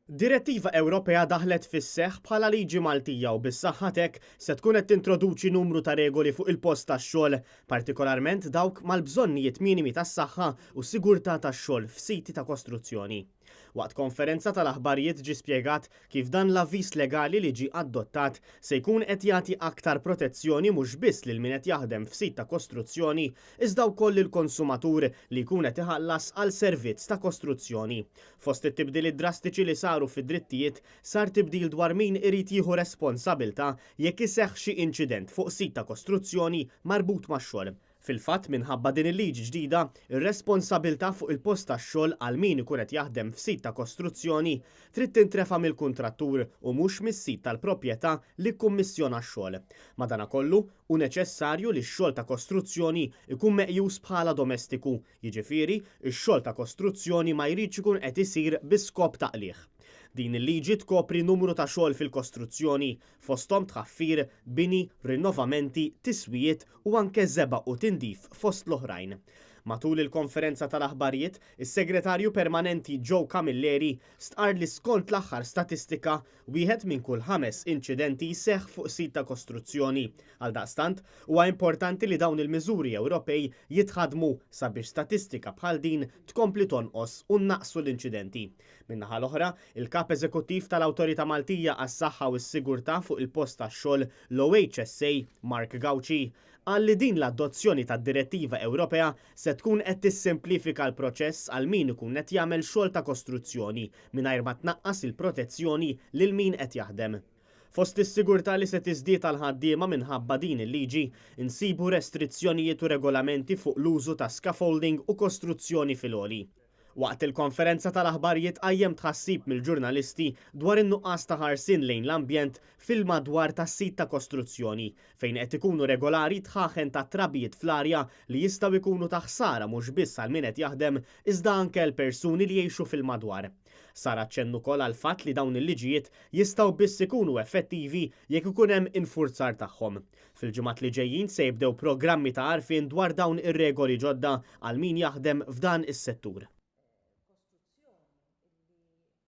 Direttiva Ewropea daħlet fis-seħħ bħala liġi Maltija u bis-saħħa hekk se tkun qed tintroduċi numru ta' regoli fuq il-post tax-xogħol, partikolarment dawk mal-bżonnijiet minimi tas-saħħa u s-sigurtà tax-xogħol f'siti ta' kostruzzjoni. Waqt konferenza tal-aħbarijiet ġie spjegat kif dan l-avviż legali li ġie adottat se jkun qed jagħti aktar protezzjoni mhux biss lil min qed jaħdem f'sit ta' kostruzzjoni, iżda wkoll il-konsumatur li jkun qed iħallas għal servizz ta' kostruzzjoni. Fost it-tibdiliet drastiċi li saru fid-drittijiet sar tibdil dwar min irid jieħu responsabbilta jekk iseħħ xi inċident fuq sit ta' kostruzzjoni marbut max-xogħol. Fil-fatt minħabba din il-liġi ġdida, ir-responsabbiltà fuq il-post tax-xogħol għal min ikun qed jaħdem f'sit ta' kostruzzjoni trid tintrefa' mill-kuntrattur u mhux mis-sit tal-proprjetà li kkummissjona x-xogħol. Madankollu hu neċessarju li x-xogħol ta' kostruzzjoni ikun meqjus bħala domestiku, jiġifieri x-xogħol ta' kostruzzjoni ma jridx ikun qed isir bi skop taqlieħ. Din il-liġi tkopri numru ta' xogħol fil-kostruzzjoni, fosthom tħaffir, bini, rinnovamenti, tiswijiet u anke żeba' u tindif fost l-oħrajn. Matul il-konferenza tal-aħbarijiet, is-Segretarju Permanenti Joe Camilleri stqar li skont l-aħħar statistika wieħed minn kull 5 inċidenti jseħħ fuq sit ta' kostruzzjoni. Għaldaqstant, huwa importanti li dawn il-miżuri Ewropej jitħadmu sabiex statistika bħal din tkompli tonqos u naqsu l-inċidenti. Min-naħa l-oħra, il-Kap Eżekuttiv tal-Awtorità Maltija għas-Saħħa u s-Sigurtà fuq il-post tax-xogħol l-OHSA, Mark Gauci, qal li din l-adozzjoni tad-Direttiva Ewropea se tkun qed tissimplifika l-proċess għal min ikun qed jagħmel xogħol ta' kostruzzjoni mingħajr ma tnaqqas il-protezzjoni lil min qed jaħdem. Fost is-sigurtà li se tiżdied għal ħaddiema minħabba din il-liġi, insibu restrizzjonijiet u regolamenti fuq l-użu ta' scaffolding u kostruzzjoni fil-għoli. Waqt il-konferenza tal-aħbarijiet qajjem tħassib mill-ġurnalisti dwar in-nuqqas ta' ħarsien lejn l-ambjent fil-madwar tas-sit ta' kostruzzjoni fejn qed ikunu regolari tħaħen ta' trabijiet fl-arja li jistgħu jkunu ta' ħsara mhux biss għal min qed jaħdem iżda anke l-persuni li jgħixu fil-madwar. Sar aċċenn ukoll għal fatt li dawn il-liġijiet jistgħu biss ikunu effettivi jekk ikun hemm infurzar tagħhom. Fil-ġimgħat li ġejjin se jibdew programmi ta' għarfien dwar dawn ir-regoli ġodda għal min jaħdem f'dan is-settur.